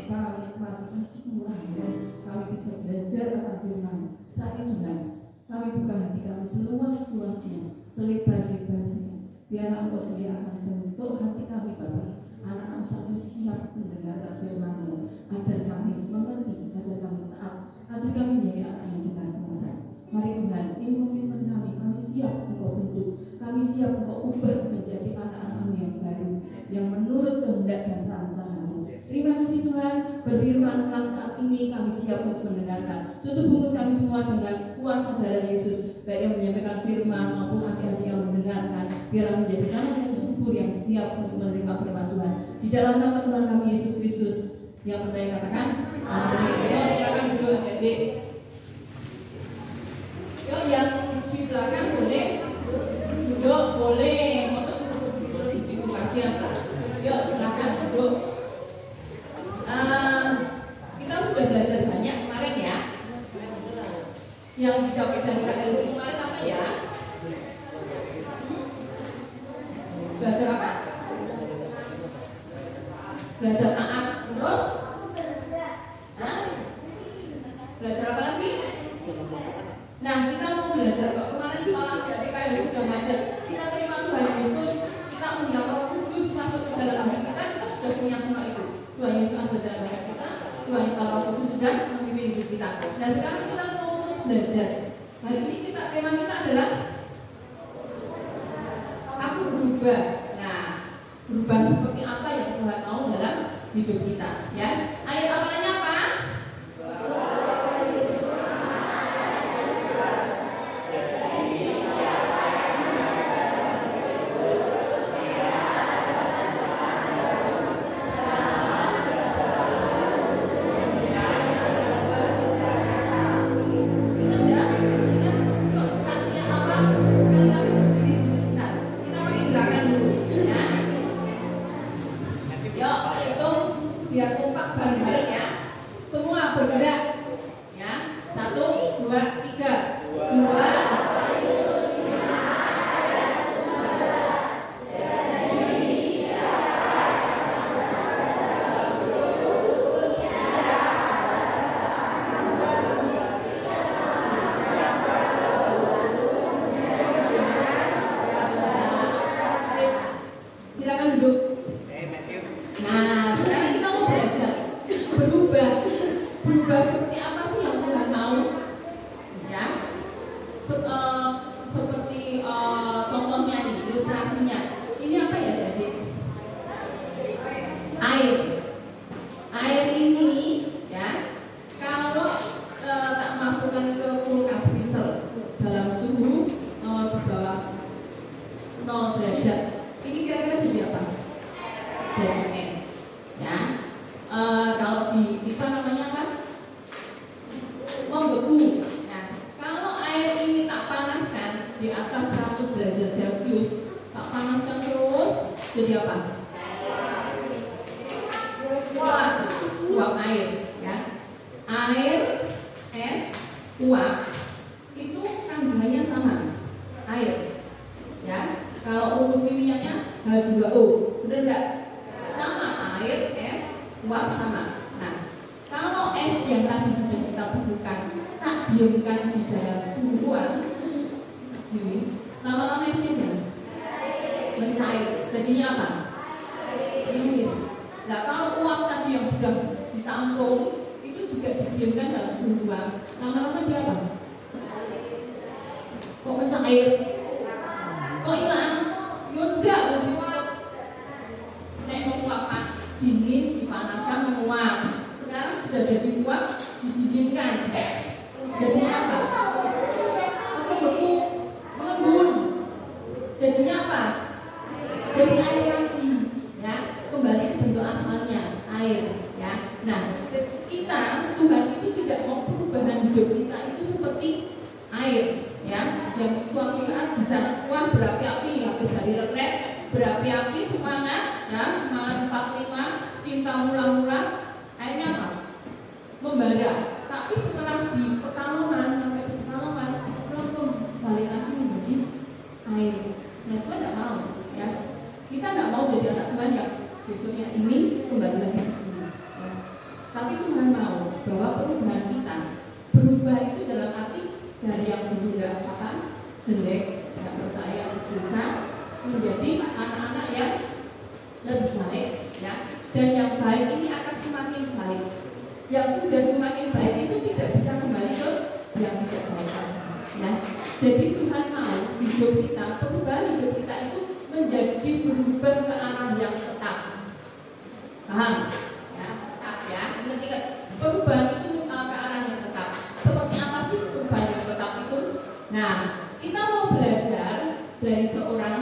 bisa menikmati kasih murah-Mu. Kami bisa belajar akan firman. Saat itu Tuhan, kami buka hati kami seluas-luasnya, selebar-lebarnya. Biarlah Engkau sendiri akan bentuk hati kami Bapa. Anak-anak kami siap mendengarkan firman-Mu. Ajar kami mengerti, ajar kami taat, ajar kami menjadi anak yang benar-benar. Mari Tuhan, ini komitmen kami siap Engkau bentuk, kami siap Engkau ubah menjadi anak-anak-Mu yang baru, yang menurut kehendak dan rancangan-Mu. Terima kasih Tuhan, berfirman-Lah saat ini kami siap untuk mendengarkan. Tutup bungkus kami semua dengan kuasa darah Yesus, baik yang menyampaikan firman maupun adik-adik yang mendengarkan. Biarlah menjadi tanah yang subur yang siap untuk menerima firman Tuhan. Di dalam nama Tuhan kami Yesus Kristus, yang percaya katakan amin. Ya, silakan duduk adik-adik. Yo, yang di belakang boleh duduk, boleh. Maksud duduk di situ kasihan lah. Yuk silakan duduk. Kita sudah belajar banyak kemarin ya. Yang didapat dari KLU kemarin apa ya? Belajar apa? Belajar taat. Terus? Belajar apa lagi? Nah, kita mau belajar kok kemarin dari KLU sudah belajar. Kita terima Tuhan Yesus, kita undang Roh Kudus masuk ke dalam hati kita sudah punya semua itu. Tuhan Yesus ada dalam hati kita, Tuhan Roh Kudus sudah memimpin hidup kita. Nah, sekarang kita mau terus belajar. Hari ini tema kita adalah aku berubah. Nah, berubah seperti apa yang Tuhan mau dalam hidup kita, ya? Ayat awalnya apa? jelek, nggak percaya dosa, menjadi anak-anak yang lebih baik, ya. Dan yang baik ini akan semakin baik. Yang sudah semakin baik itu tidak bisa kembali ke yang tidak baik, ya. Jadi Tuhan mau hidup kita, perubahan hidup kita itu menjadi berubah ke arah yang tetap. Paham? Ya, tetap ya. Nanti perubahan itu ke arah yang tetap. Seperti apa sih perubahan yang tetap itu? Nah, kita mau belajar dari seorang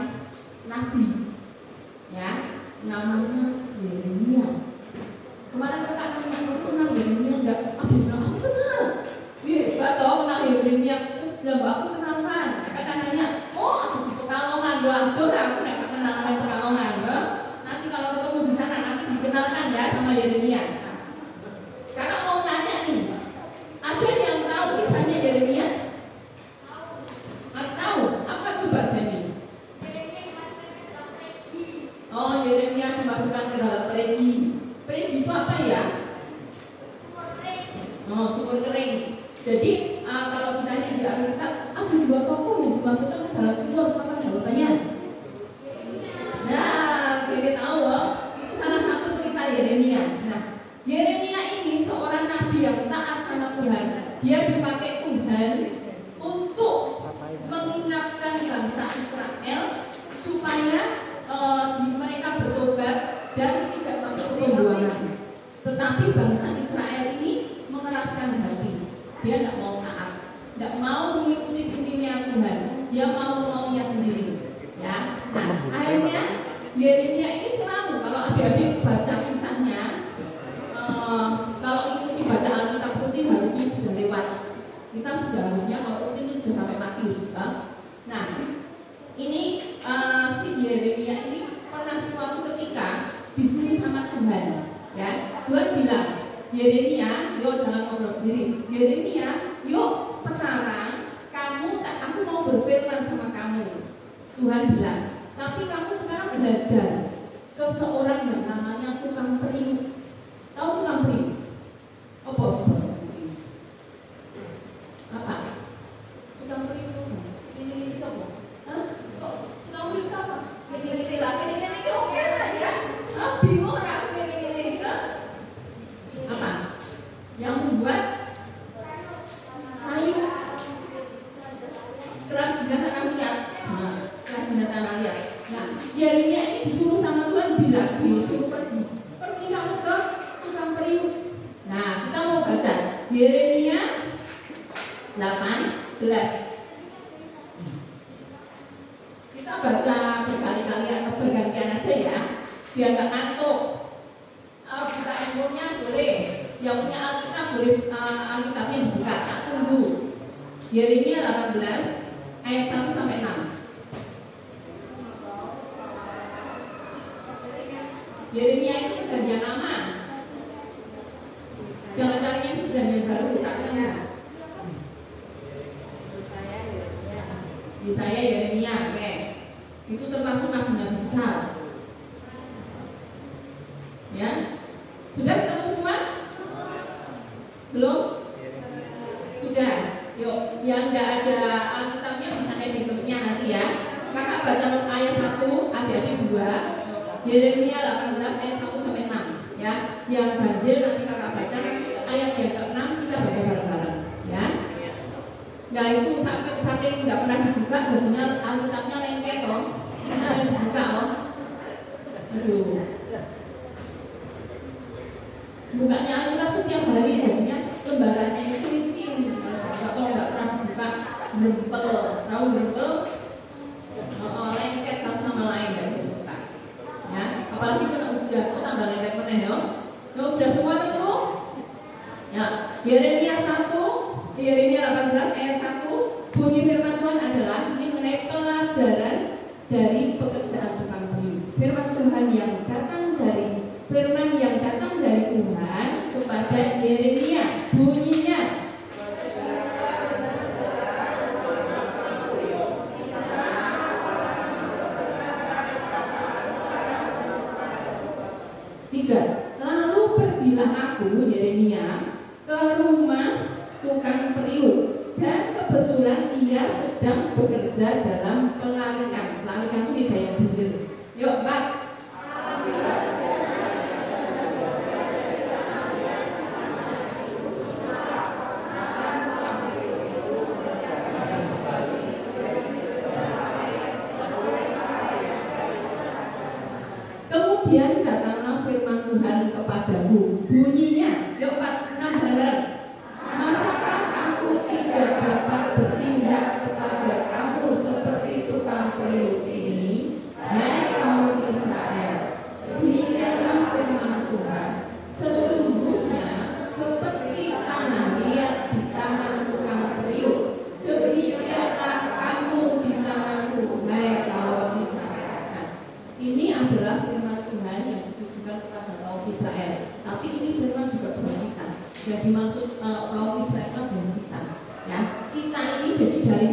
nabi, ya, namanya Yeremia. Kemarin kakak nanya, aku kenal Yeremia enggak? Aku kenal. Iya, Mbak tahu kenal Yeremia. Terus bilang, Mbak, aku kenalkan. Kakak nanya, oh aku di Pekalongan, waduh, aku nggak kenal orang Pekalongan. Nanti kalau ketemu di sana nanti dikenalkan ya sama Yeremia. Kakak mau tanya nih, ada yang tahu kisahnya Yeremia? Tahu? Apa coba Semi? Oh, Yeremia dimasukkan ke dalam perigi. Perigi itu apa ya? Oh, sumur kering. Jadi kalau ditanya di Alkitab, ada dua tokoh yang dimasukkan ke dalam sumur, apa jawabannya? Nah, kita tahu, itu salah satu cerita Yeremia. Nah, Yeremia ini seorang nabi yang taat sama Tuhan. Dia dipakai Tuhan untuk mengingatkan bangsa Israel supaya mereka bertobat dan tidak masuk ke pembuangan. Tetapi bangsa Israel ini mengeraskan hati. Dia tidak mau taat, tidak mau mengikuti pimpinan Tuhan. Dia maunya sendiri. Ya. Nah, akhirnya Yeremia ini selalu kalau adik-adik baca kisahnya, kalau ikuti baca Alkitab rutin harusnya sudah lewat. Kita sudah harusnya kalau rutin itu sudah sampai Matius. Nah, ini si Yeremia ini pernah suatu ketika disuruh sama Tuhan, ya. Tuhan bilang, Yeremia, yuk jangan ngobrol sendiri. Yeremia, yuk sekarang aku mau berfirman sama kamu. Tuhan bilang, tapi kamu sekarang belajar ke seorang yang namanya tukang periuk. Tahu tukang periuk? Apa? Apa? Tukang periuk itu? Ini apa? Hah? Tukang periuk apa? Ini lagi, ini oke lah ya. Bingung orang ini. Apa? Yang membuat kayu kerajinan tanah liat. Nah, kerajinan tanah liat. Nah, Yeremia ini disuruh sama Tuhan bilang, disuruh pergi kamu ke tukang periuk. Nah, kita mau baca Yeremia 18. Kita baca berkali-kali atau bergantian aja ya, biar nggak ngantuk. Buka handphonenya boleh, yang punya Alkitab boleh Alkitabnya buka. Tak tunggu. Yeremia 18 ayat 1 sampai 6. Yeremia itu perjanjian lama. Jangan carinya itu perjanjian baru, tak ketemu. Yesaya, Yeremia, oke. Itu termasuk nabi-nabi besar. Ya, sudah ketemu semua? Belum? Sudah. Yuk, yang tidak ada Alkitabnya bisa lihat bentuknya nanti ya. Kakak baca ayat 1, adik-adik 2. Yeremia 18 ayat 1 sampai 6. Ya, yang ganjil nanti kakak baca. Ayat yang ke-6 kita baca bareng-bareng. Ya. Nah itu saking tidak pernah dibuka, jadinya Alkitabnya lengket loh. Ada yang dibuka loh. Aduh. Bukanya Alkitab setiap hari, jadinya lembarannya itu licin. Kalau nggak pernah dibuka, berempel, tahu berempel, lengket satu sama lain nggak bisa dibuka. Ya, apalagi kena hujan, kok tambah lengket meneh ya. Nah, sudah semua ketemu? Ya, Yeremia 18 ayat 1, bunyi firman Tuhan adalah ini mengenai pelajaran dari pekerjaan tukang periuk. Firman Tuhan yang datang dari Tuhan kepada Yeremia, bunyinya, lalu pergilah aku, Yeremia, ke rumah tukang periuk, dan kebetulan ia dia sedang bekerja dalam pelarikan. Pelarikan itu tidak yang benar. Yuk, Pak. Kemudian datanglah firman Tuhan kepadaku. Bunyinya, yuk Pak, 6 bareng. Masakan aku tidak dapat bertindak kepada kamu seperti tukang periuk ini, hai kaum Israel. Demikianlah firman Tuhan. Sesungguhnya seperti tanah liat di tangan tukang periuk, demikianlah kamu di tanganku, hai kaum Israel. Nah, ini adalah firman Tuhan yang ditujukan kepada kaum Israel. Tapi ini firman juga buat kita. Jadi maksud kaum Israel adalah kita. Ya, kita ini jadi dari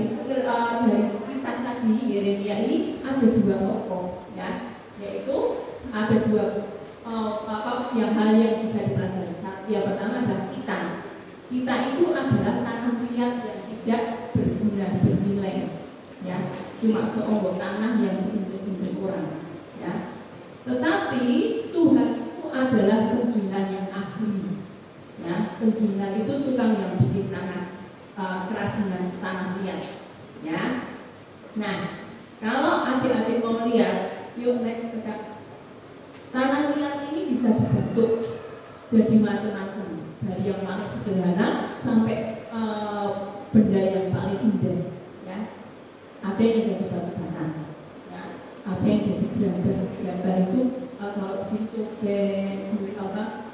kisah tadi Yeremia ini ada 2 tokoh, ya, yaitu ada 2 hal yang bisa dipelajari. Yang pertama adalah kita. Kita itu adalah tanah liat yang tidak berguna, bernilai, ya, cuma seonggok tanah yang diinjek-injek orang. Ya. Tetapi Tuhan itu adalah penjunan yang ahli. Ya, penjunan itu tukang yang bikin kerajinan tanah liat. Ya. Nah, kalau adik-adik mau lihat, yuk naik dekat. Tanah liat ini bisa dibentuk jadi macam-macam, dari yang paling sederhana sampai benda yang paling indah. Ya. Ada yang jadi batu bata. Ada yang jadi gambar itu kalau si cobek,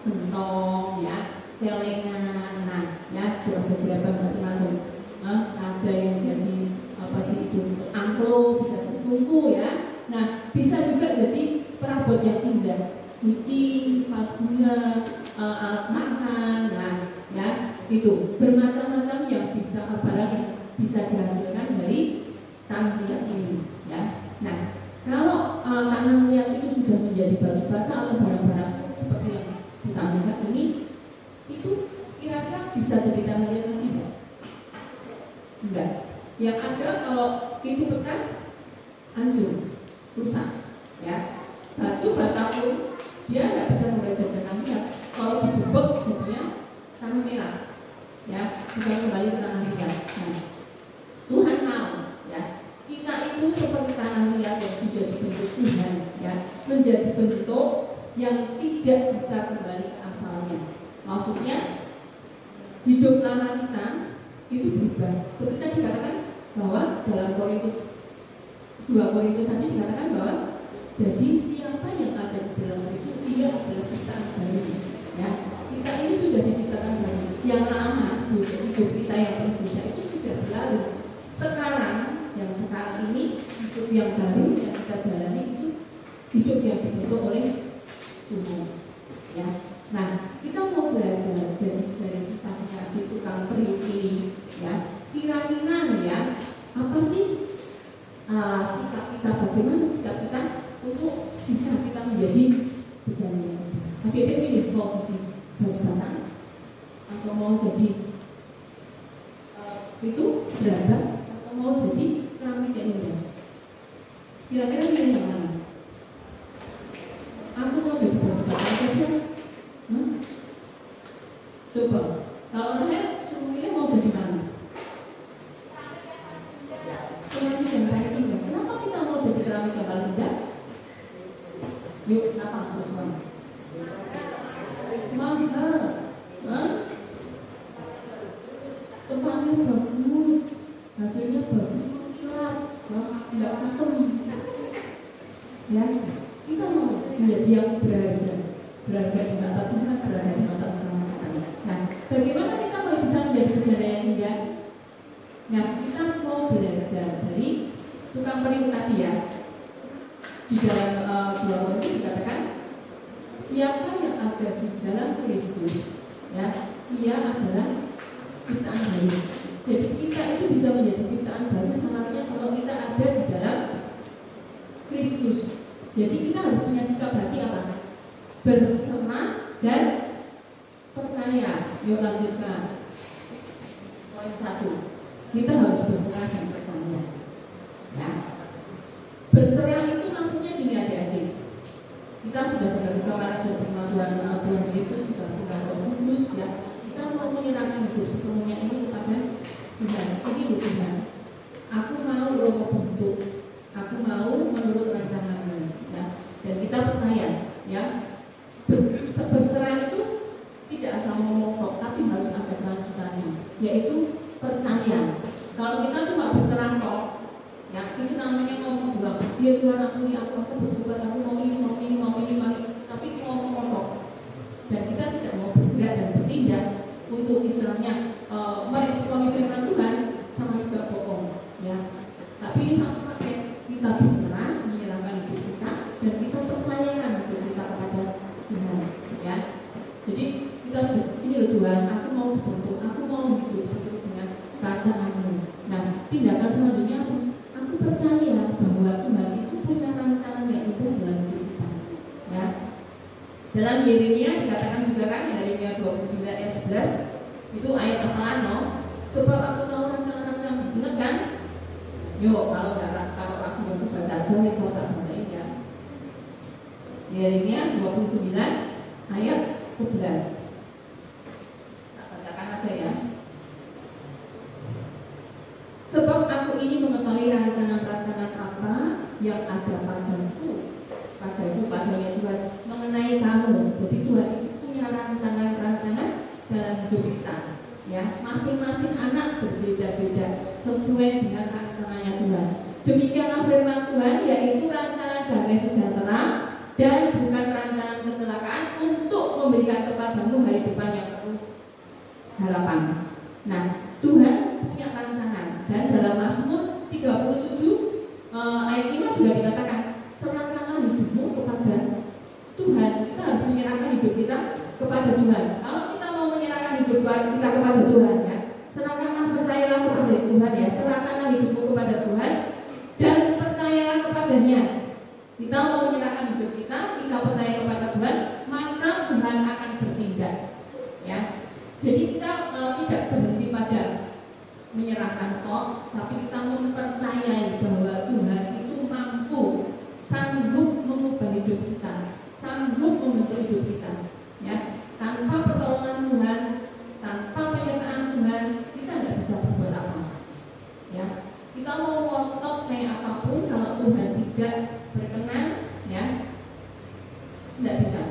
gentong, ya, celengan, nah, ya, beberapa macam-macam. Ada yang jadi apa sih itu angklo, bisa tungku, ya. Nah, bisa juga jadi perabot yang indah, kucing, vas bunga, alat makan, nah, ya, itu bermacam-macam yang bisa barang yang bisa dihasilkan dari tanah liat ini, ya. Nah, kalau tanah liat itu sudah menjadi batu bata atau barang-barang seperti yang ditampilkan ini, itu kira-kira bisa jadi tanah liat lagi tidak? Enggak. Yang ada kalau itu pecah, hancur, rusak. Ya, batu bata pun dia nggak bisa mengajar tanah liat. Kalau dibebek jadinya tanah merah. Ya, sudah kembali ke tanah liat. Nah, Tuhan mau, ya. Kita itu seperti tanah liat yang sudah dibentuk Tuhan, ya, menjadi bentuk yang tidak bisa kembali ke asalnya. Maksudnya hidup lama kita itu berubah. Seperti tadi dikatakan bahwa dalam Korintus 2 Korintus tadi dikatakan bahwa jadi siapa yang ada di dalam Kristus dia adalah ciptaan baru. Ya, kita ini sudah diciptakan baru. Yang lama hidup kita yang berdosa itu sudah berlalu. Sekarang ini hidup yang baru yang kita jalani itu hidup yang dibentuk oleh Tuhan. Ya. Nah, kita mau belajar dari kisahnya si tukang periuk ini, ya. Kira-kira ya, apa sih sikap kita, bagaimana sikap kita untuk bisa kita menjadi bejana yang indah. Adik-adik ini mau jadi batu bata atau mau jadi itu berabad atau mau jadi keramik yang indah. Kira-kira pilih yang mana? Aku mau jadi batu bata saja. Coba, kalau Rahel suruh milih mau jadi mana? Keramik yang paling indah. Kenapa kita mau jadi keramik yang paling indah? Yuk, kenapa sesuai? Mahal, tempatnya bagus, hasilnya bagus, mengkilat, tidak kusam. Ya, kita mau menjadi yang berharga di mata Tuhan, berharga di mata sesama kita. Nah, bagaimana kita mau bisa menjadi bejana yang indah? Nah, kita mau belajar dari tukang periuk tadi, ya. Di dalam 2 Korintus dikatakan siapa yang ada di dalam Kristus, ya, ia adalah ciptaan baru. Jadi kita itu bisa menjadi ciptaan baru syaratnya kalau kita ada di dalam Kristus. Jadi kita harus punya sikap hati apa? Berserah dan percaya. Yuk lanjutkan. Poin 1. Kita harus berserah dan yaitu percaya. Kalau kita cuma berserah kok, ya ini namanya ngomong doang. Ya Tuhan, aku bertobat, aku mau ini, tapi kita ngomong kok. Dan kita tidak mau bergerak dan bertindak untuk istilahnya meresponi firman Tuhan, sama juga bohong, ya. Tapi ini satu paket, kita berserah, menyerahkan hidup kita, dan kita percayakan hidup kita kepada Tuhan, ya. Jadi kita sudah, ini loh Tuhan, aku mau dibentuk, aku mau hidup sesuai dengan rancangan-Mu. Nah, tindakan selanjutnya apa? Aku percaya bahwa Tuhan itu punya rancangan yang indah dalam hidup kita, ya. Dalam Yeremia dikatakan juga kan, Yeremia 29 ayat 11 itu ayat terkenal, sebab aku tahu rancangan-rancangan, ingat kan? Yo, kalau aku mau baca aja nih, saya tak bacain ya. Yeremia 29 ayat 11. Tak bacakan aja ya. Sebab aku ini mengetahui rancangan-rancangan apa yang ada padanya Tuhan mengenai kamu. Jadi Tuhan itu punya rancangan-rancangan dalam hidup kita, ya. Masing-masing anak berbeda-beda sesuai dengan rancangannya Tuhan. Demikianlah firman Tuhan, yaitu rancangan damai sejahtera dan bukan rancangan kecelakaan, untuk memberikan kepadamu hari depan yang penuh harapan. Nah, Tuhan punya rancangan, dan dalam Mazmur 37 ayat 5 juga dikatakan, serahkanlah hidupmu kepada Tuhan. Kita harus menyerahkan hidup kita kepada Tuhan. Kalau kita mau menyerahkan hidup kita kepada Tuhan, ya, serahkanlah, percayalah kepada Tuhan, ya. Serahkanlah hidupmu kepada Tuhan dan percayalah kepadanya. Kita mau menyerahkan hidup kita percaya kepada Tuhan, maka Tuhan akan bertindak, ya. Jadi kita tidak berhenti pada menyerahkan kok, tapi kita mempercayai bahwa Tuhan itu mampu, sanggup mengubah hidup kita, sanggup membentuk hidup kita, ya. Tanpa pertolongan Tuhan, tanpa penyertaan Tuhan, kita tidak bisa berbuat apa, ya. Kita mau ngotot kayak apapun, kalau Tuhan tidak berkenan, ya, tidak bisa.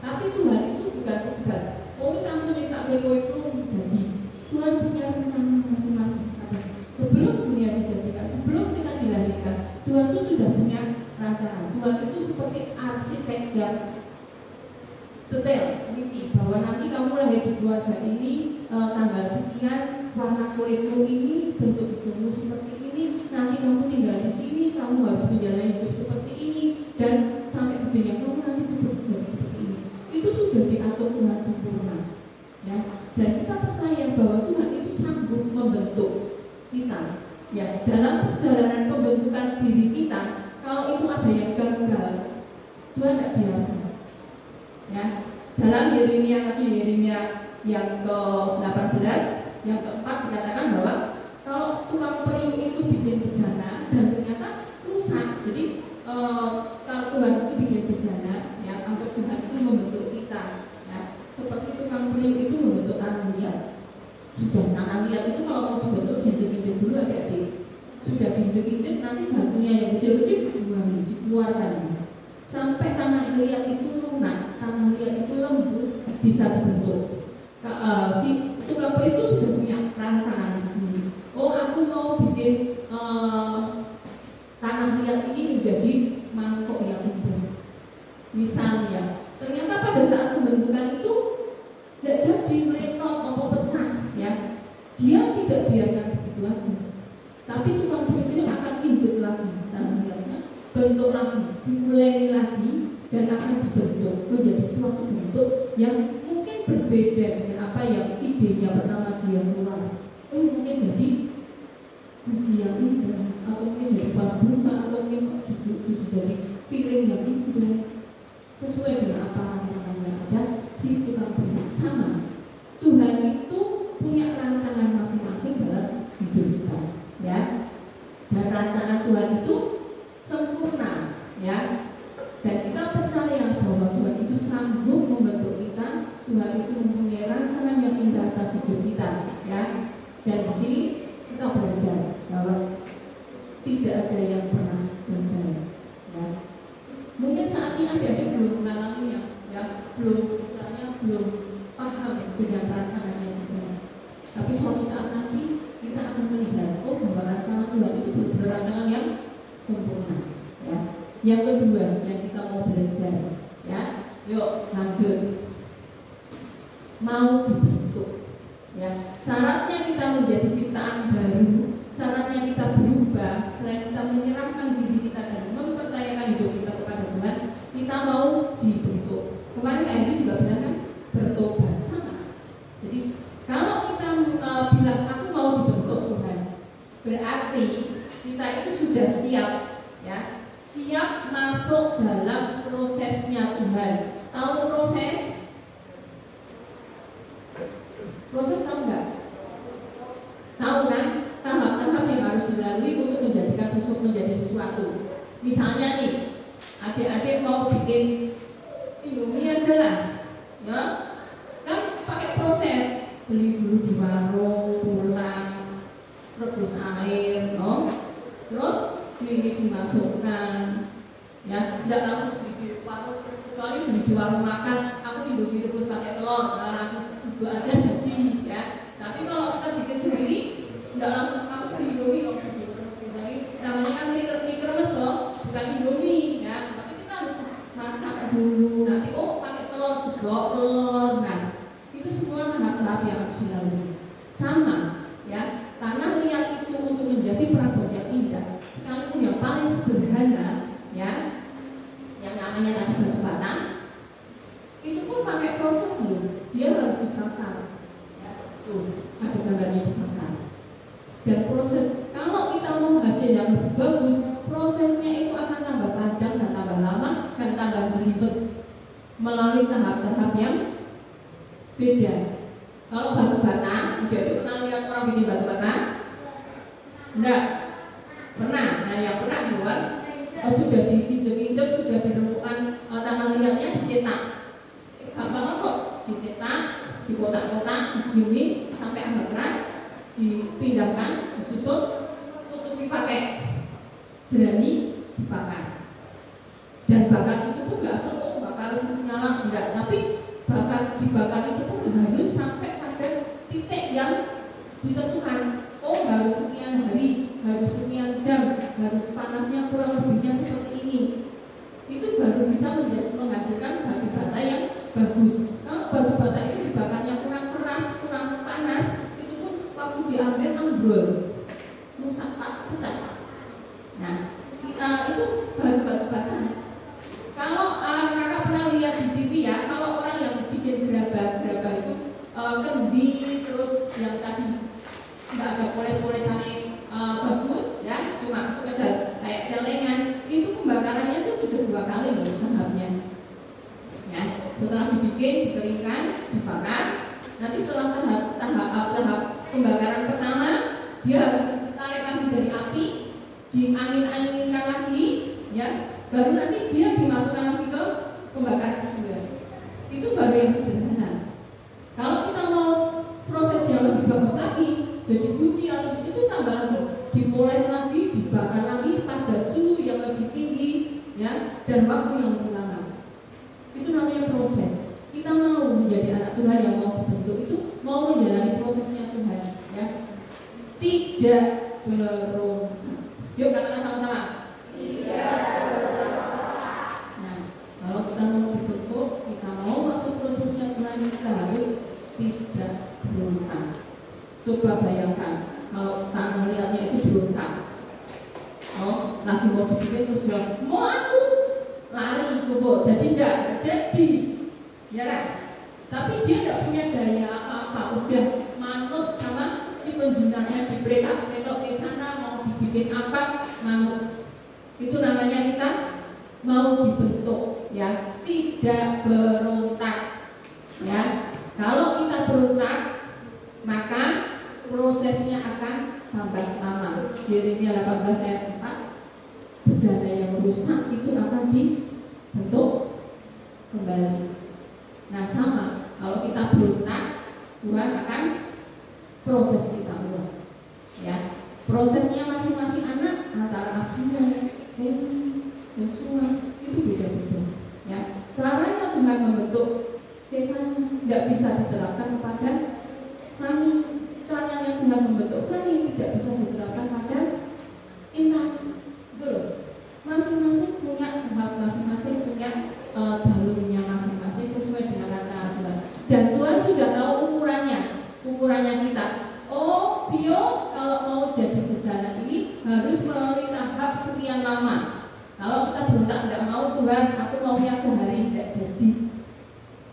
Tapi Tuhan itu bukan sekedar sampai minta kowe jadi. Tuhan punya rencana masing-masing. Sebelum dunia dijadikan, sebelum kita dilahirkan, Tuhan itu sudah punya rancangan. Tuhan itu seperti arsitek yang detail, teliti, bahwa nanti kamu lahir di keluarga ini, tanggal sekian, warna kulitmu ini, bentuk hidupmu seperti ini, nanti kamu tinggal di sini, kamu harus menjalani hidup seperti ini, dan sampai gedenya kamu nanti seperti ini. Itu sudah diatur Tuhan sempurna, ya. Dan kita percaya bahwa Tuhan itu sanggup membentuk kita, ya. Dalam perjalanan pembentukan diri kita, kalau itu ada yang gagal, Tuhan tidak biarkan, ya. Dalam Yeremia yang ke-18, yang ke-4 dikatakan bahwa kalau tukang periuk itu bikin bencana dan ternyata rusak, jadi kalau Tuhan itu bikin bencana, ya, anggap Tuhan itu membentuk kita, ya. Seperti tukang periuk itu membentuk tanah liat. Sudah tanah liat itu kalau mau dibentuk ginjek-ginjek dulu adik-adik. Sudah ginjek-ginjek, nanti batunya yang kecil-kecil dikeluarkan sampai tanah liat itu lunak, tanah liat itu lembut, bisa dibentuk. Si tukang periuk itu sudah punya rancangan di sini. Oh, aku mau bikin tanah liat ini menjadi mangkok yang indah. Misalnya, ternyata pada saat pembentukan itu tidak jadi merenot atau pecah, ya. Dia tidak biarkan begitu aja. Tapi tukang periuk ini akan injek lagi tanah liatnya, bentuk lagi, dimulai lagi, dan akan dibentuk menjadi suatu bentuk yang mungkin berbeda dengan apa yang idenya pertama dia keluar. Mungkin jadi biji yang indah, atau mungkin jadi vas bunga, atau mungkin jadi piring yang indah, sesuai dengan apa rancangan yang ada si tukang periuk. Sama, Tuhan itu punya rancangan masing-masing dalam hidup kita, ya. Dan rancangan Tuhan itu sempurna, ya. Dan kita percaya bahwa Tuhan itu sanggup membentuk kita. Tuhan itu mempunyai rancangan yang indah atas hidup kita, ya. Dan di sini kita belajar bahwa tidak ada yang pernah gagal, ya. Mungkin saat ini adik-adik belum mengalaminya, ya, belum paham dengan rancangannya Tuhan. betul-betul rancangan yang sempurna. Ya. Yang kedua yang kita mau belajar, ya, yuk lanjut. Mau dibentuk, ya. Syaratnya kita menjadi ciptaan baru, syaratnya kita berubah, selain kita menyerahkan diri kita dan mempercayakan hidup kita kepada Tuhan, kita mau dibentuk. Kemarin Kak Hendy juga bilang kan, bertobat sama. Jadi kalau kita bilang aku mau dibentuk Tuhan, berarti kita itu sudah siap, ya, siap masuk dalam prosesnya Tuhan. Tahu proses? Proses tahu nggak? Tahu kan? Tahap-tahap yang harus dilalui untuk menjadikan sesuatu menjadi sesuatu. Misalnya nih, adik-adik mau bikin Indomie aja lah, ya, kan pakai proses. Beli dulu di warung, pulang, rebus air, no? Terus ini dimasukkan, ya, tidak langsung di warung, kecuali beli di warung makan, aku Indomie rebus pakai telur, nah langsung juga aja jadi, ya. Tapi kalau kita bikin sendiri, tidak langsung aku beli Indomie, oh rebus sendiri, namanya kan mie remes, bukan Indomie, ya. Tapi kita harus masak dulu, nanti pakai telur, jeblok telur, nah itu semua tahap-tahap yang harus dilalui. Sama, ya, karena niat itu untuk menjadi perabot yang indah, sekalipun yang paling sederhana, ya, yang namanya tadi batu bata, itu pun pakai proses loh. Dia harus dibakar, ya, tuh ada gambarnya dibakar. Dan proses, kalau kita mau hasil yang lebih bagus, prosesnya itu akan tambah panjang dan tambah lama dan tambah jelibet melalui tahap-tahap yang beda. Kalau batu bata, jadi pernah lihat orang bikin batu bata? Enggak pernah. Nah yang pernah buat sudah diinjek-injek, sudah diremukkan tanah liatnya, dicetak. Gampang kok, dicetak, di kotak-kotak, digiling sampai agak keras, dipindahkan, disusun, tutupi pakai jerami, dibakar. Dan bakar itu pun nggak selalu bakar nyala, enggak, tapi dibakar itu pun harus sampai pada titik yang ditentukan. Oh harus sekian hari, harus sekian jam, harus panasnya kurang lebihnya seperti ini. Itu baru bisa menghasilkan batu bata yang bagus. Kalau batu bata itu dibakarnya kurang keras, kurang panas, itu pun waktu diambil ambrol, rusak, pecah. Nah itu baru batu bata. Kalau kakak pernah lihat di TV, ya, kalau orang yang bikin gerabah itu kendi, terus yang tadi nggak ada poles-polesannya bagus, ya, cuma sekedar kayak celengan, itu pembakarannya itu sudah 2 kali loh tahapnya. Ya, setelah dibikin, dikeringkan, dibakar, nanti setelah tahap pembakaran pertama, dia harus ditarik lagi dari api, diangin-anginkan lagi, ya. Baru nanti dia dimasukkan lagi ke pembakaran kedua. Itu baru yang sederhana. Kalau kita mau proses yang lebih bagus lagi, jadi guci atau itu tambah lagi, dipoles lagi, dibakar lagi pada suhu yang lebih tinggi, ya, dan waktu yang lebih lama. Itu namanya proses. Kita mau menjadi anak Tuhan yang mau dibentuk itu mau menjalani prosesnya Tuhan, ya. Tidak berontak. Yuk katakan sama-sama. Tidak. Kalau kita mau dibentuk, kita mau masuk prosesnya Tuhan, kita harus tidak berontak. Coba bayangkan kalau tanah liatnya itu berontak, lagi mau dibikin terus bilang, mau aku lari, coba jadi enggak jadi, ya kan? Tapi dia tidak punya daya apa-apa, udah manut sama si penjunanya, dipretak-pretok ke sana, mau dibikin apa, manut. Itu namanya kita mau dibentuk, ya, tidak berontak, ya. Kalau kita berontak, maka prosesnya akan tambah lama. Yeremia 18 ayat 4, bejana yang rusak itu akan dibentuk kembali. Nah sama, kalau kita berontak, Tuhan akan proses kita ulang, ya. Prosesnya masing-masing anak antara Abdullah, Joshua itu beda-beda, ya. Caranya Tuhan membentuk Stefan tidak bisa diterapkan kepada kami. Caranya Tuhan membentuk kami tidak bisa diterapkan pada Dan Tuhan sudah tahu ukurannya kita. Oh, Bio kalau mau jadi pejalan ini harus melalui tahap sekian lama. Kalau kita berontak tidak mau, Tuhan, aku maunya sehari, tidak jadi.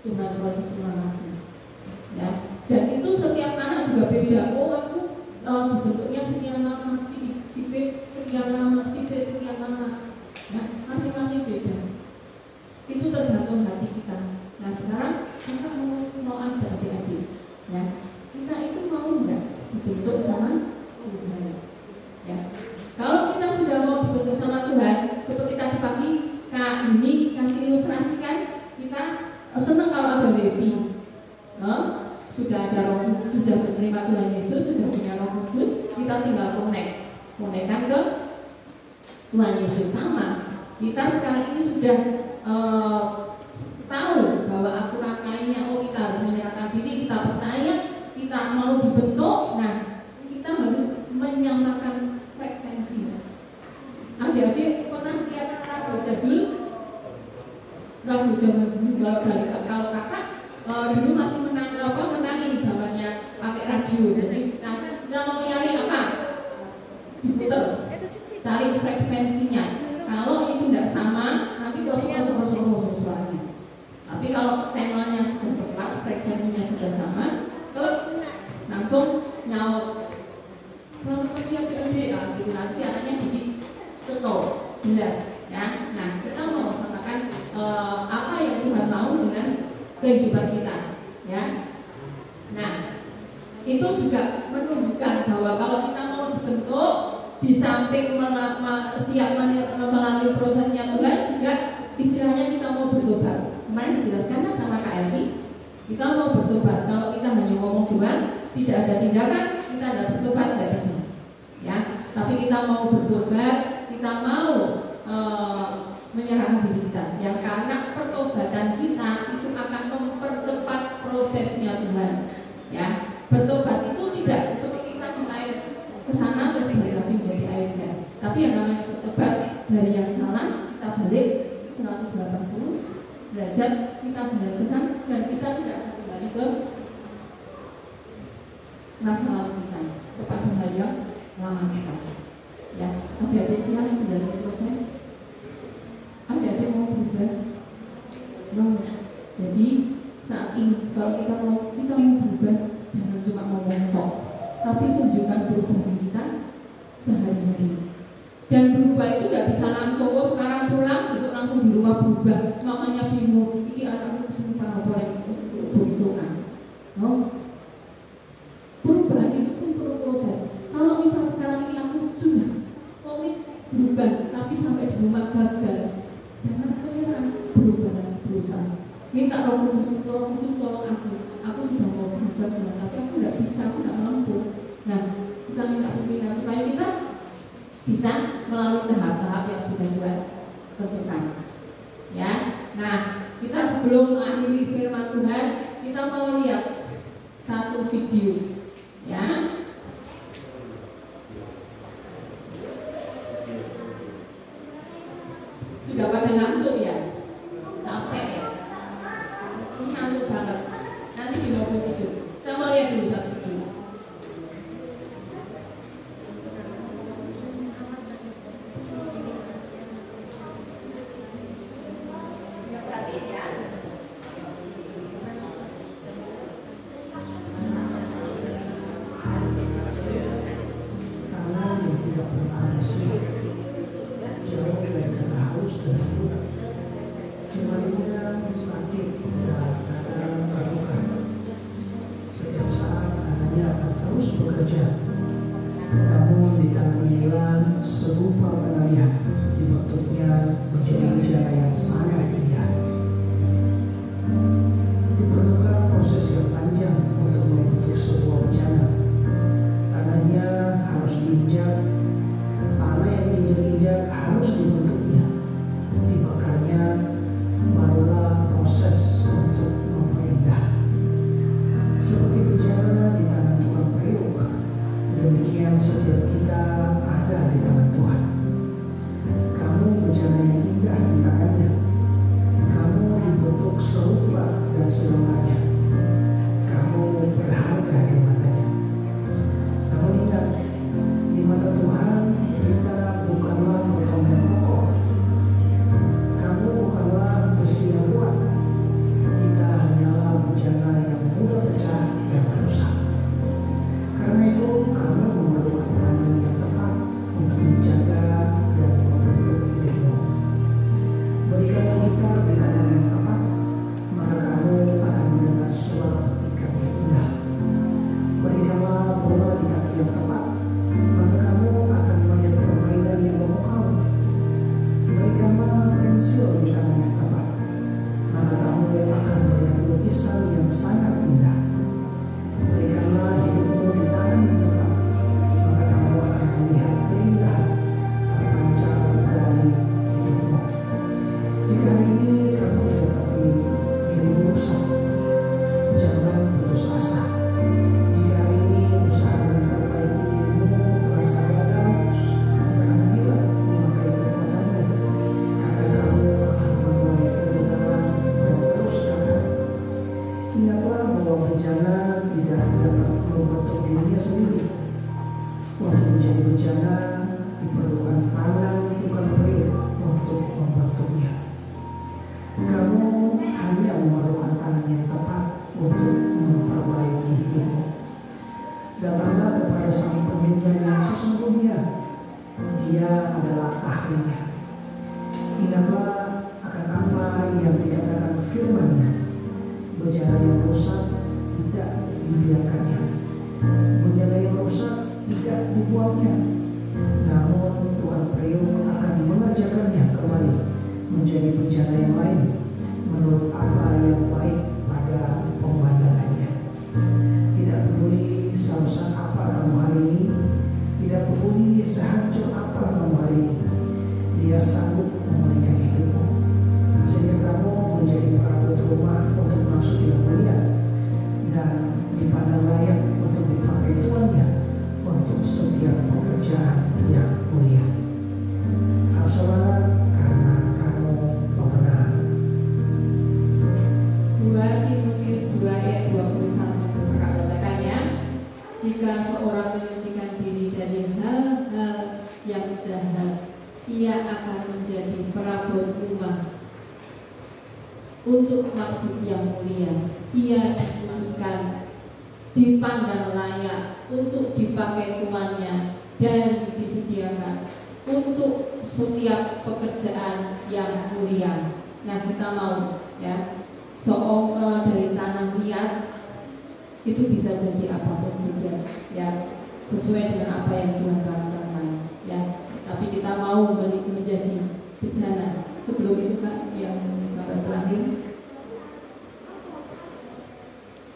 Tuhan proses ulang lagi. Ya. Dan itu setiap anak juga beda. Oh, aku dibentuknya sekian lama, si B sekian lama, si C sekian lama. Nah, masing-masing beda. Itu tergantung hati kita. Nah, sekarang kita mau ajak adik-adik, ya. Kita itu mau enggak dibentuk sama Tuhan? Ya. Kalau kita sudah mau dibentuk sama Tuhan, seperti tadi pagi Kak ini kasih ilustrasikan, kita senang kalau ada wifi. Sudah ada Roh Kudus, sudah menerima Tuhan Yesus, sudah punya Roh Kudus, kita tinggal konekkan ke Tuhan Yesus. Sama, kita sekarang ini sudah tahu bahwa aturan mainnya. Oh, kita harus menyerahkan diri, kita percaya, kita mau dibentuk. Nah, kita harus menyamakan frekuensi. Adik-adik pernah lihat radio jadul? Radio zaman dulu, kalau kakak dulu masih menangi zamannya pakai radio. Jadi kita mau nyari apa? Diputer, cari frekuensinya. Kalau itu tidak sama, nanti proses suaranya. Tapi kalau channelnya sudah tepat, frekuensinya sudah sama, langsung nyaut. Selamat pagi adik-adik, gitu nanti siarannya jadi cetok, jelas, ya. Nah, kita mau samakan apa yang Tuhan mau dengan kehidupan kita, ya. Nah, itu juga menunjukkan bahwa kalau kita mau dibentuk, di samping siap melalui prosesnya Tuhan, juga istilahnya kita mau bertobat. Kemarin dijelaskan kan sama Kak Elvi, kita mau bertobat. Kalau kita hanya ngomong Tuhan, tidak ada tindakan, kita tidak bertobat, tidak bisa, ya. Tapi kita mau bertobat, kita mau menyerahkan diri kita, yang karena pertobatan kita itu akan mempercepat prosesnya Tuhan, ya. Bertobat itu tidak seperti kita di air ke sana terus balik lagi menjadi air, ya. Tapi yang namanya bertobat dari yang salah kita balik 180 derajat, kita jalan ke sana dan kita tidak akan kembali ke masa lalu kita, kepada hal yang lama kita, ya. Ada siap dalam proses, ada mau berubah, mau. Jadi saat ini kalau kita mau berubah, jangan cuma ngomong kok, tapi tunjukkan perubahan kita sehari-hari. Dan berubah itu tidak bisa langsung, oh sekarang pulang, besok langsung di rumah berubah. Mamanya bingung, ini anakku sumpah boleh berusukan. No. Perubahan itu pun perlu proses. Kalau misal sekarang ini aku sudah komit berubah, tapi sampai di rumah gagal, jangan menyerah, berubah dan berusaha. Minta Roh Kudus tolong aku sudah mau berubah, tapi aku tidak bisa, aku tidak mampu. Nah, kita minta pimpinan supaya kita bisa melalui tahap-tahap yang sudah Tuhan tentukan, ya. Nah, kita sebelum mengakhiri firman Tuhan, kita mau lihat satu video, ya. Sudah pada ngantuk ya, capek ya, ngantuk banget. Nanti di mobil tidur. Kita mau lihat dulu satu video. Kamu jangan putus asa. Jika hari ini usaha memperbaiki dirimu terasa gagal, berhentilah memakai kekuatanmu, karena kamu akan menuai kebenaran yang terus datang. Ingatlah bahwa bencana tidak dapat membentuk dirinya sendiri. Untuk menjadi bencana diperlukan tangan bukan pria untuk membentuknya. Kamu hanya memerlukan tangan yang tepat untuk memperbaiki hidupmu. Datanglah kepada Sang Penyembuh yang sesungguhnya, Dia adalah ahlinya. Ingatlah akan apa yang dikatakan firman-Nya. Bencana yang rusak tidak dibiarkannya, bencana yang rusak tidak dibuangnya. Namun Tuhan Priok akan mengerjakannya kembali menjadi bencana yang lain menurut apa yang baik pada pemandangannya. Tidak peduli serusak apa kamu hari ini, tidak peduli sehancur apa kamu hari ini, Dia sanggup memulihkan hidupmu sehingga kamu menjadi perabot rumah untuk maksud yang mulia dan dipandang layak untuk dipakai tuannya untuk setiap pekerjaan yang mulia. Saudara, karena kamu pemenang. 2 Timotius 2 ayat 21. Kakak bacakan ya. Jika seorang menyucikan diri dari hal-hal yang jahat, ia akan menjadi perabot rumah untuk maksud yang mulia. Ia dikuduskan, dipandang layak untuk dipakai tuannya, dan disediakan untuk setiap pekerjaan yang mulia. Nah, kita mau ya, dari tanah liat itu bisa jadi apapun juga ya, sesuai dengan apa yang Tuhan rancangkan ya. Tapi kita mau menjadi bencana. Sebelum itu kan yang kabar terakhir,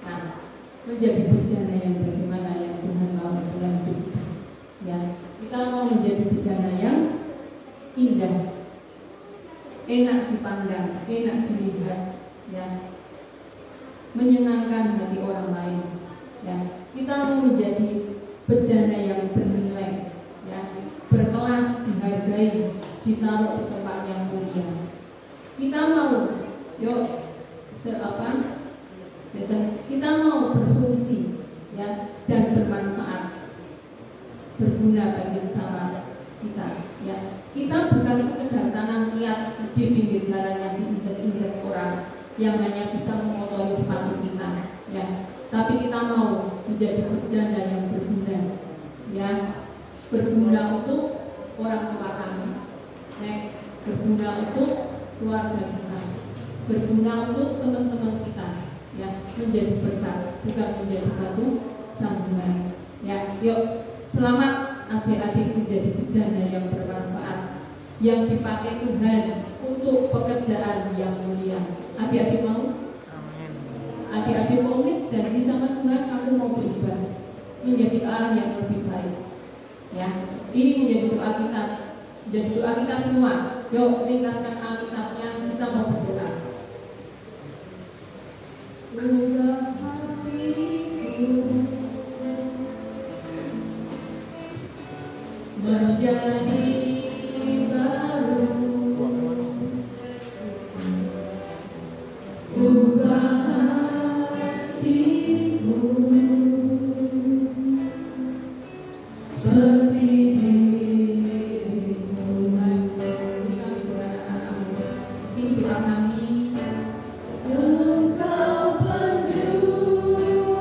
nah, menjadi bencana yang bagaimana yang Tuhan mau dalam hidup kita ya. Kita mau menjadi bencana yang indah, enak dipandang, enak dilihat ya, menyenangkan hati orang lain ya. Kita mau menjadi bencana yang bernilai ya, berkelas, dihargai, ditaruh di tempat yang mulia. Kita mau kita mau berfungsi ya, dan bermanfaat, berguna bagi sesama kita ya. Kita bukan sekedar tanah liat di pinggir jalan yang diinjak-injak orang yang hanya bisa mengotori sepatu kita ya. Tapi kita mau menjadi bencana yang berguna ya, berguna untuk orang tua kami, berguna untuk keluarga kita, berguna untuk teman-teman kita ya, menjadi berkat, bukan menjadi batu sandungan ya. Yuk, selamat adik-adik menjadi bencana yang bermanfaat, yang dipakai Tuhan untuk pekerjaan yang mulia. Adik-adik mau? Adik-adik mau janji sama Tuhan, aku mau berubah menjadi arah yang lebih baik ya. Ini menjadi doa kita, menjadi doa kita semua. Yuk, ringkaskan Alkitabnya, kita mau berdoa. Ubah hatiku menjadi baru, ubah hatiku seperti dirimu. Ini kami doa anak-anakmu, ini doa kami. Engkau penjuru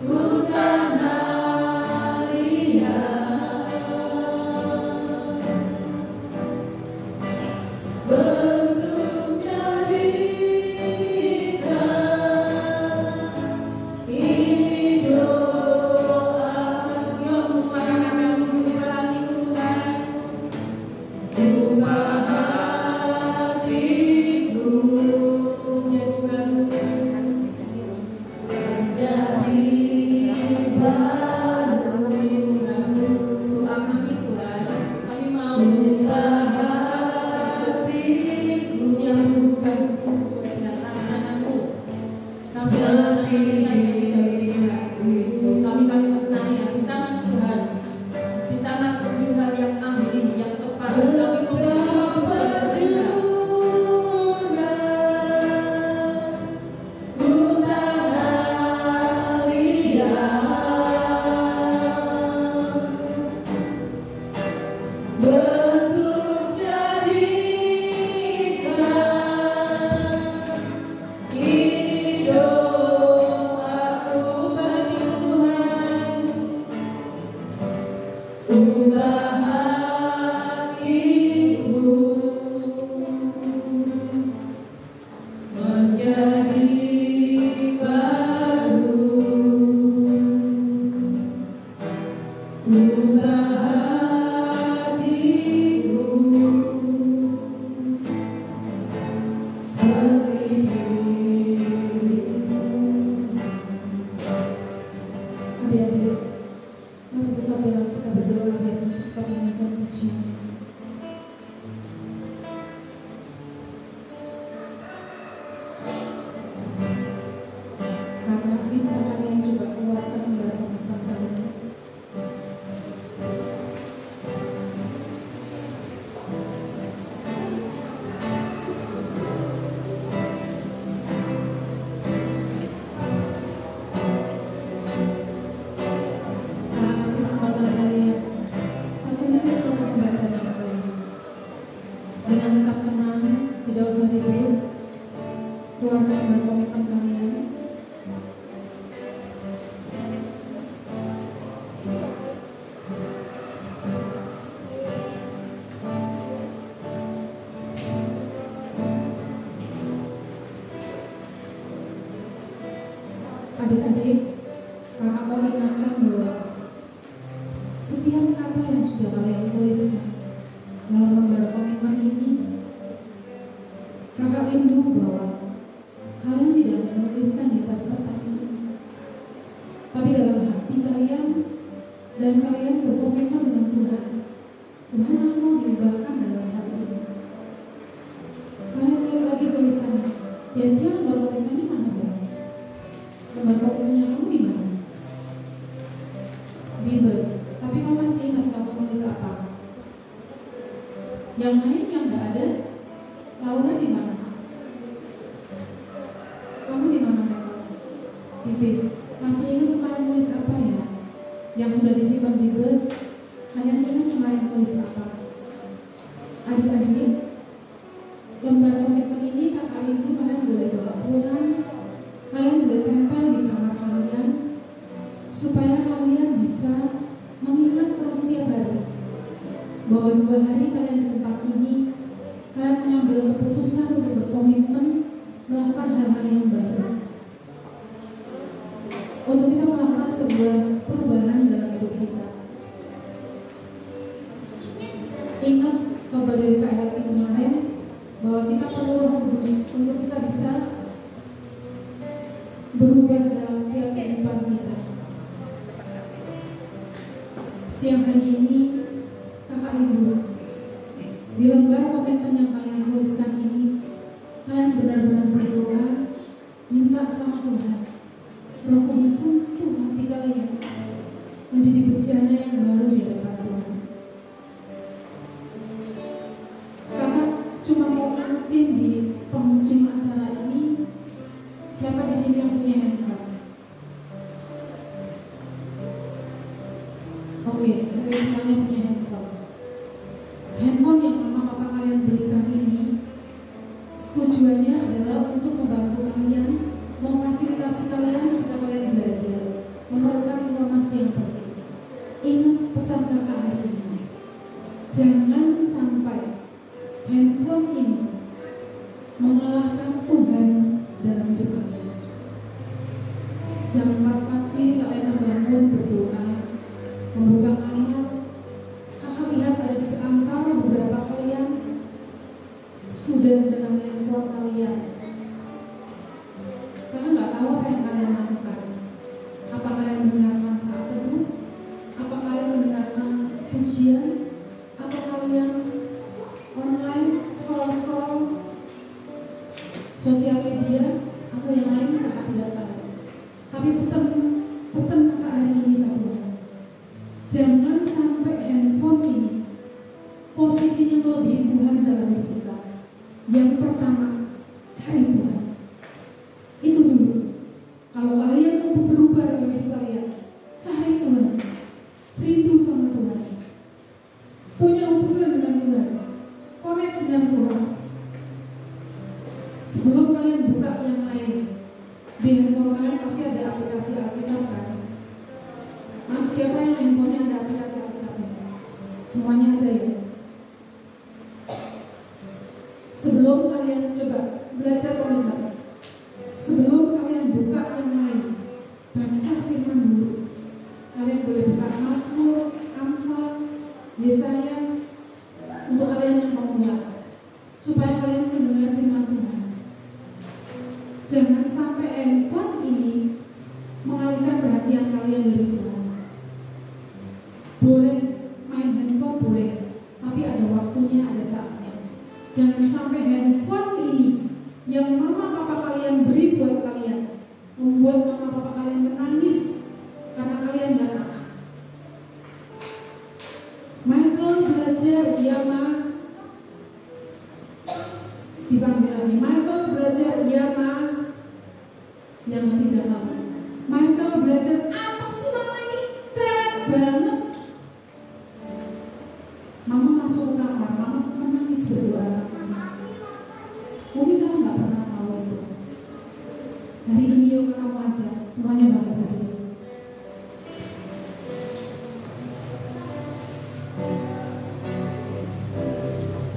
bukan alia, bentuk jadikan pemberian yang tidak berguna. Kami percaya di tangan Tuhan, di tangan Tuhan yang ahli, yang tepat, kami memiliki hidup yang berguna. Adik-adik, kakak mau ingatkan bahwa setiap kata yang sudah kalian tuliskan dalam lembar komitmen ini, kakak rindu bahwa kalian tidak menuliskan di atas kertas ini, tapi dalam hati kalian, dan kalian berkomitmen dengan Tuhan. Tuhan mau dilibatkan dalam hal ini. Kalian lihat lagi tulisannya, Jessia lembar komitmennya mana sih? Lembar komitmennya kamu di mana? Di bus. Tapi kamu masih ingat kamu nulis apa? Yang lain yang nggak ada, Laura di mana? Kamu di mana memang? Di bis. Masih ingat kemarin nulis apa ya? Yang sudah disimpan di bus, kalian ingat kemarin tulis apa? Adik-adik, lembar komitmen ini kakak rindu kalian boleh bawa pulang. Kalian boleh tempel di kamar kalian supaya kalian bisa mengingat terus tiap hari bahwa 2 hari kalian di tempat ini, kalian mengambil keputusan untuk berkomitmen melakukan hal-hal yang baru, untuk kita melakukan sebuah perubahan dalam hidup kita. Ingat khotbah dari Kak Helti kemarin bahwa kita perlu Roh Kudus untuk kita bisa berubah dalam setiap kehidupan kita. Siang hari ini kakak rindu di lembar komitmen yang kalian tuliskan ini, kalian benar-benar berdoa, minta sama Tuhan Roh Kudus sentuh hati kalian menjadi bejana yang baru di hadapan Tuhan. Kakak cuma mau ingetin di penghujung acara ini, siapa di sini yang punya handphone? Oke, tapi semuanya punya handphone. Handphone yang mama papa kalian belikan ini tujuannya adalah untuk membantu kalian, memfasilitasi kalian ketika kalian belajar, memerlukan informasi yang penting. Ingat pesan kakak hari ini, jangan sampai handphone ini mengalahkan Tuhan dalam hidup kalian. Jam 4 pagi kalian terbangun berdoa, membuka kamar. Kakak lihat ada di antara beberapa kalian sudah dengan handphone kalian. Kakak nggak tahu apa yang kalian lakukan. Apa kalian mendengarkan saat teduh? Apa kalian mendengarkan pujian? Atau kalian online scroll sosial media atau yang lain? Kakak tidak tahu. Di handphone kalian pasti ada aplikasi Alkitab kan? Nah, siapa yang handphonenya ada aplikasi Alkitab? Semuanya ada ya? Sebelum kalian coba belajar komentar, sebelum kalian buka yang lain, baca firman dulu. Kalian boleh buka Mazmur, Amsal, Yesaya, untuk kalian yang pemula, supaya kalian mendengar firman Tuhan. Jangan sampai handphone ini mengalihkan perhatian kalian dari Tuhan. Boleh main handphone, boleh, tapi ada waktunya, ada saatnya. Jangan sampai handphone ini yang mama papa kalian beri buat kalian membuat mama papa kalian menangis karena kalian gak taat. Michael belajar, iya ma. Dipanggil lagi, Michael belajar, iya ma. Yang ketiga kali, Michael belajar, apa sih mama ini? Cerewet banget. Mama masuk ke kamar, mama menangis berdoa sama mama. Mungkin kamu gak pernah tahu itu. Hari ini yuk kamu ajar, semuanya balik lagi.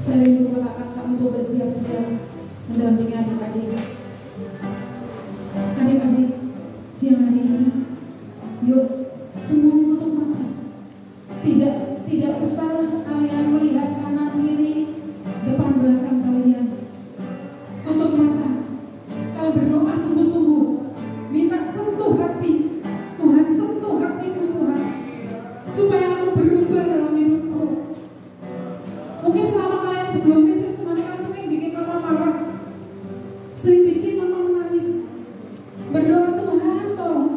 Saya rindu kakak-kakak untuk bersiap-siap mendampingi adik-adik. Adik-adik, siang hari ini, yuk semuanya tutup mata. Tidak usah kalian melihat kanan kiri, depan belakang kalian. Tutup mata. Kalau berdoa sungguh-sungguh, minta sentuh hati. Tuhan, sentuh hatiku Tuhan, supaya aku berubah dalam hidupku. Mungkin selama kalian sebelum itu kalian sering bikin mama marah, sering bikin mama menangis. Berdoa, Tuhan tolong,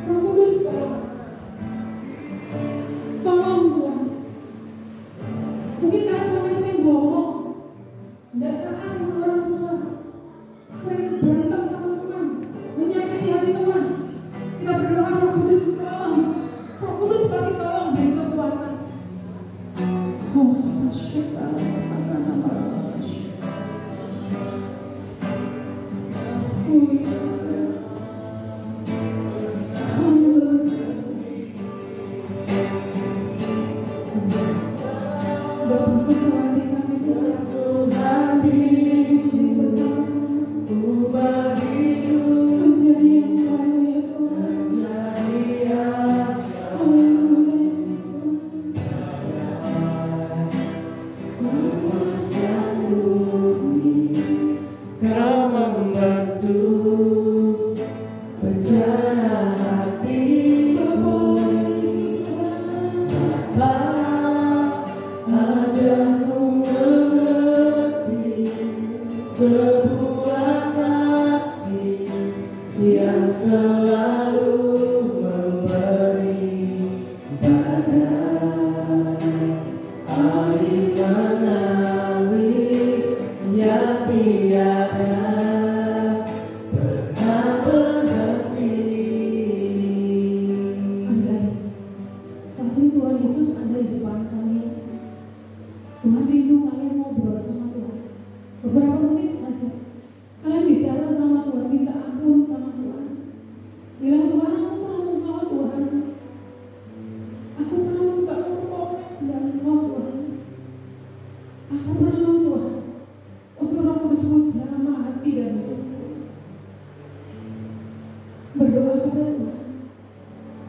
Roh Kudus tolong, tolong Tuhan. Mungkin kalian sampai sering bohong, tidak taat sama orang tua, sering berantem sama teman, menyakiti hati teman. Kita berdoa, Roh Kudus tolong, Roh Kudus pasti tolong, beri kekuatan. Oh, syukur. Oh, Yesus.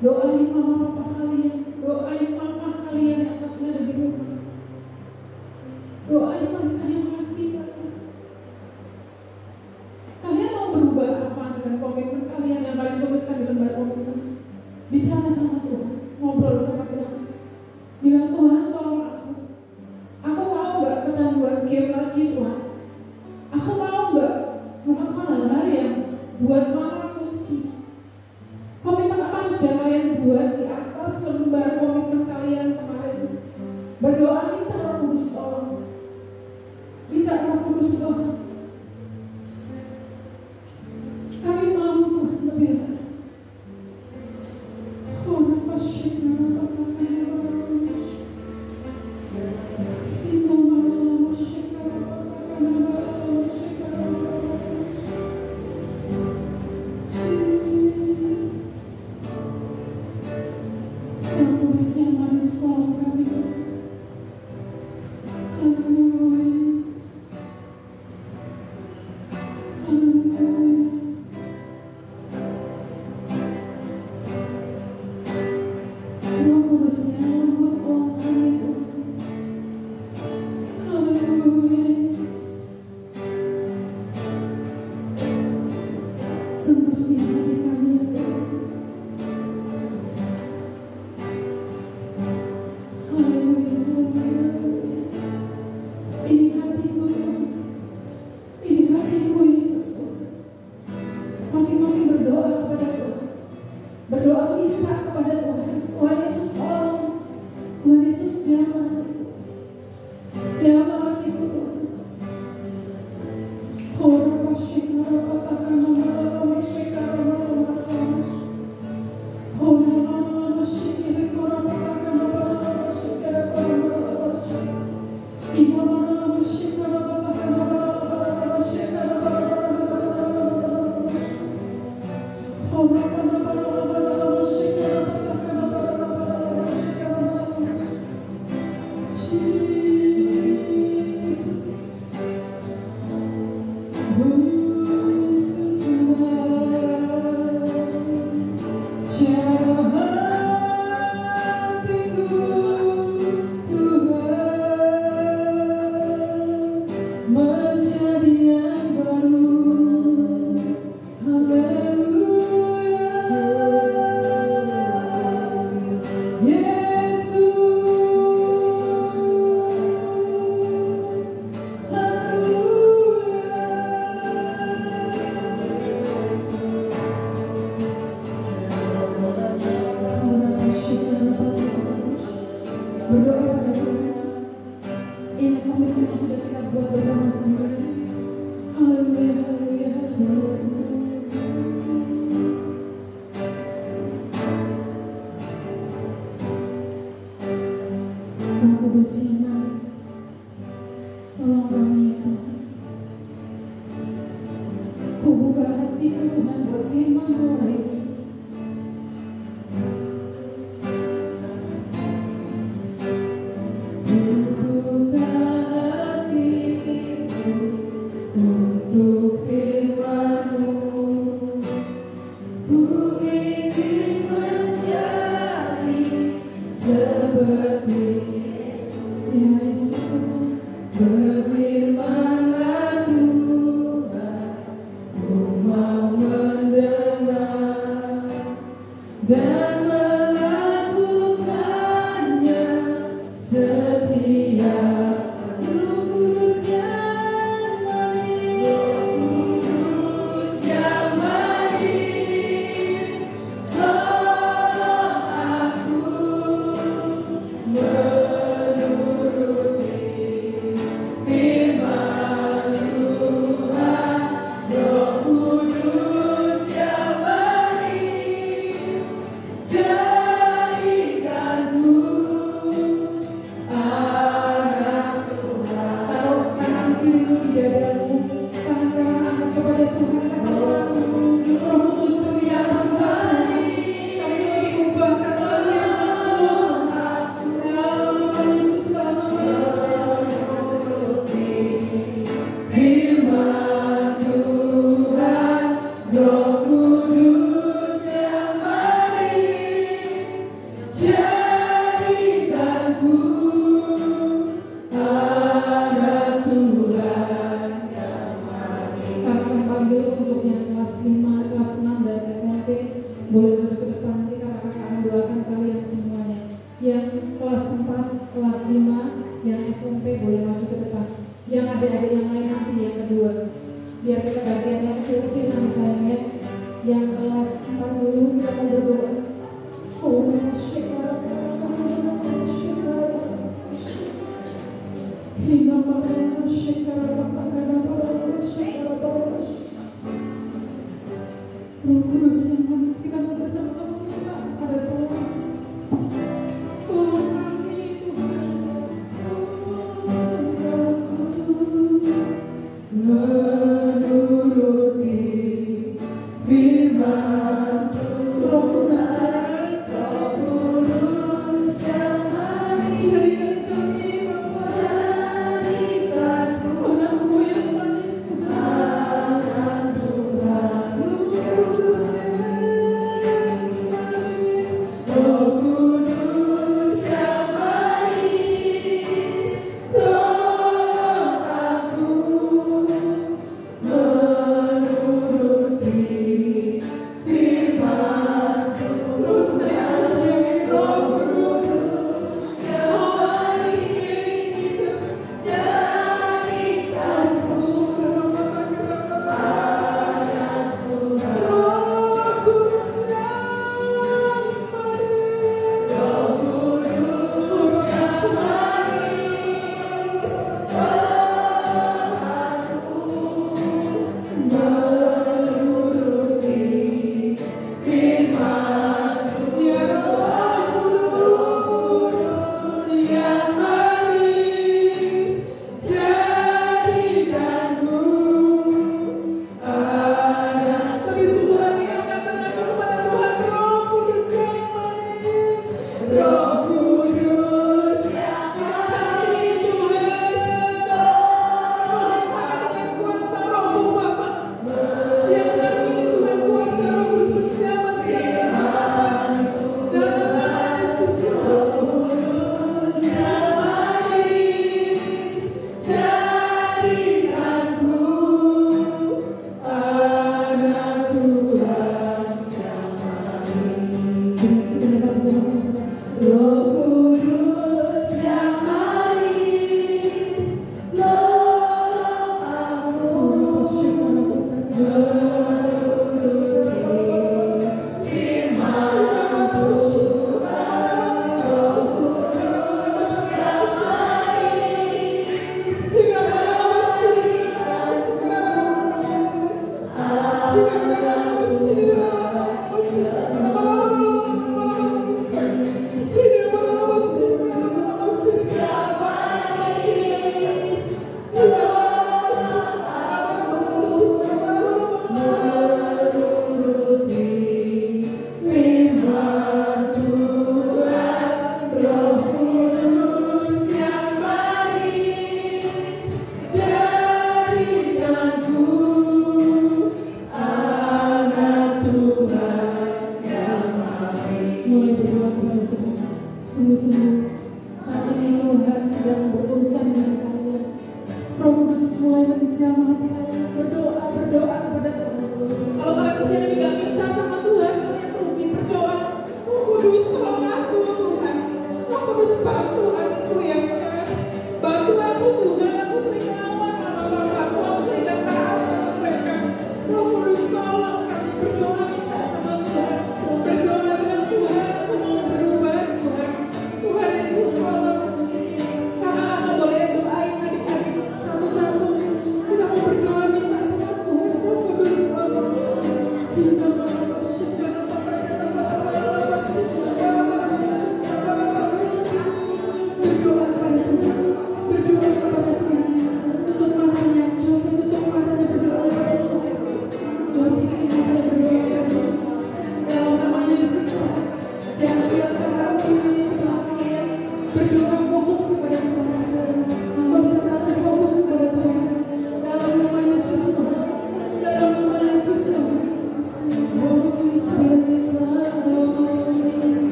Doain mama papa kalian, doain mama kalian yang satunya ada di rumah. Doain mereka yang masih kalian. Kalian mau berubah apa dengan komitmen kalian yang kalian tuliskan di lembar komitmen? Bicara sama Tuhan, ngobrol sama Tuhan. Bilang, Tuhan tolong aku. Aku mau gak kecanduan game lagi Tuhan. Aku mau gak melakukan hal-hal yang buat mama aku sedih. Komitmen apa yang sudah kalian buat di atas lembar komitmen kalian kemarin? Berdoa minta Roh Kudus tolong. Minta Roh Kudus tolong. Kami mau Tuhan lebih lagi. Kudus yang manis tolong kami. Haleluya Yesus. Haleluya Yesus. Roh Kudus yang lembut tolong kami. Haleluya Yesus. Sentuh di hati kami ya Tuhan. Haleluya, haleluya. Ini hatiku Tuhan. Ini hatiku Yesus Tuhan. Masing-masing berdoa kepada Tuhan. Berdoa minta kepada Tuhan. Tuhan Yesus tolong. Tuhan Yesus jamah hatiku. Jamah hatiku Tuhan. Orang masyikara katakan nama masyikara nama orang masyikara orang katakan nama masyikara imam masyikara katakan nama masyikara orang nama masyikara katakan nama Jesus. Berdoa pada Tuhan. Ini komitmen yang sudah kita buat bersama-sama. Haleluya, haleluya. Roh Kudus yang manis, tolong kami ya Tuhan. Ku buka hatiku Tuhan buat firman-Mu hari ini. Dan melakukannya setia. Roh Kudus yang manis, tolong aku menuruti firman Tuhan. Roh Kudus yang manis, jadikanku anak Tuhan. Taruh kanan kiri di dadamu, tangan kanan angkat kepada Tuhan. Katakan, Roh Kudus mengiyakan kami, kami mau diubahkan oleh Tuhan. Dalam nama Yesus, dalam nama Yesus. Firman Tuhan, Roh Kudus yang manis, jadikanku anak Tuhan yang manis. Kami akan panggil untuk yang kelas 5, kelas 6 dan SMP. Boleh maju ke depan, nanti kakak akan doakan kalian semuanya. Yang kelas 4, kelas 5, yang SMP boleh maju ke depan. Yang adik-adik yang lain nanti yang kedua. Biar kita bagian yang kecil-kecil nanti sayangnya. Yang kelas 4 dulu kita akan berdoa. Oh, syukur. Hingga pada syukur. Roh Kudus yang manis, kita bersama-sama berdoa pada Tuhan. Tolong kami Tuhan. Menuruti firman Roh Kudus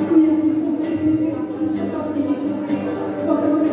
Aku yang bisa menjadi seperti ini. Bahkan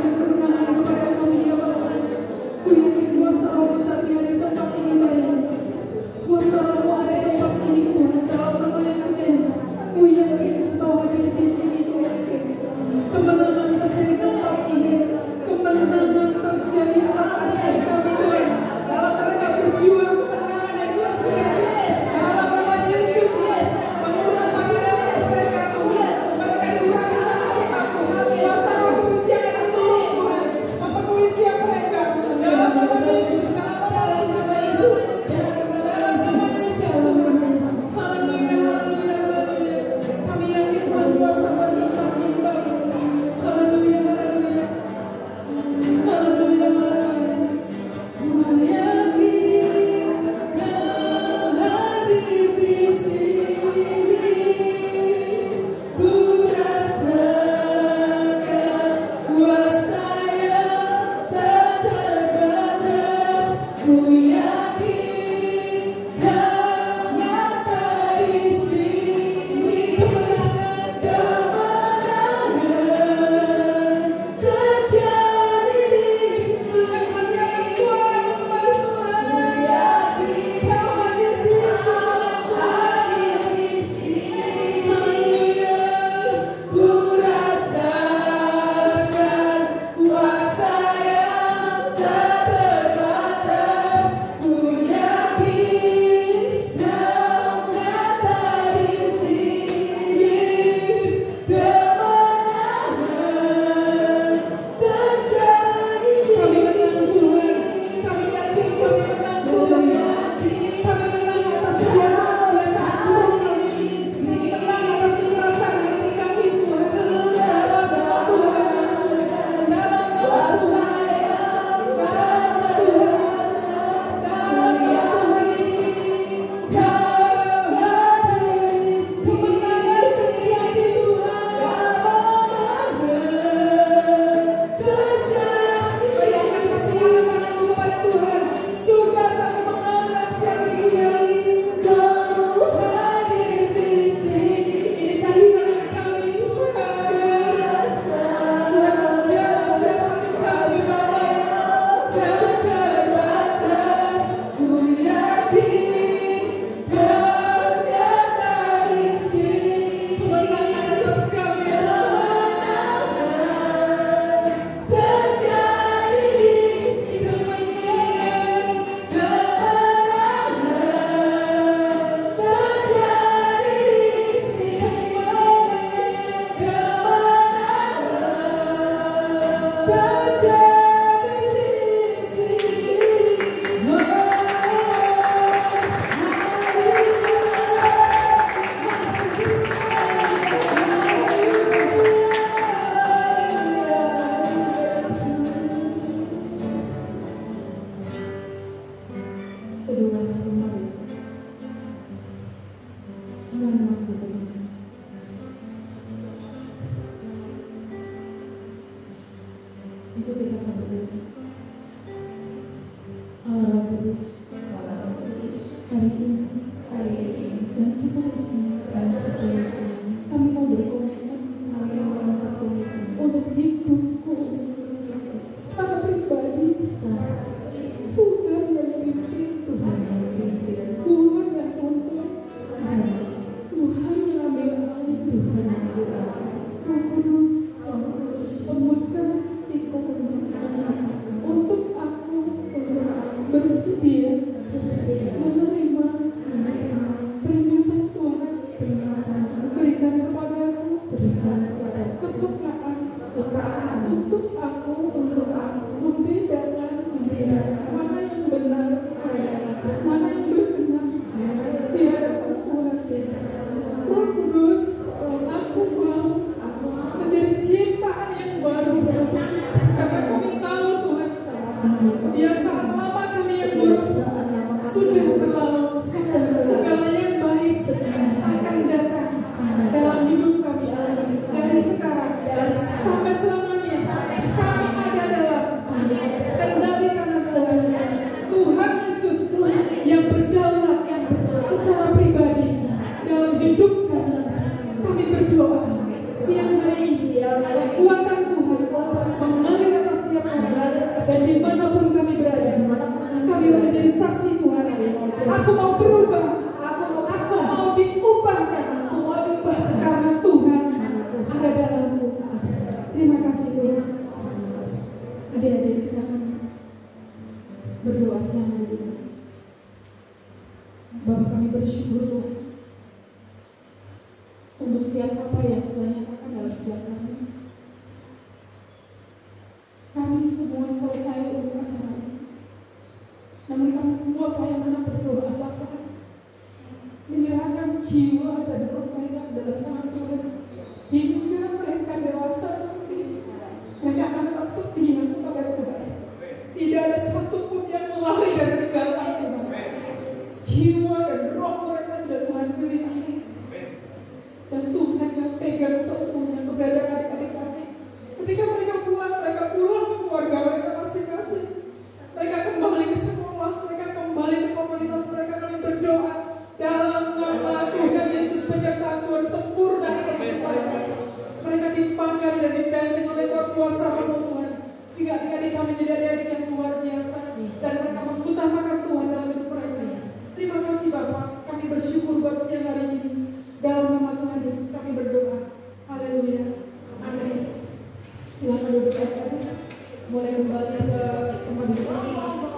Silakan duduk, boleh kembali ke tempat duduk masing-masing.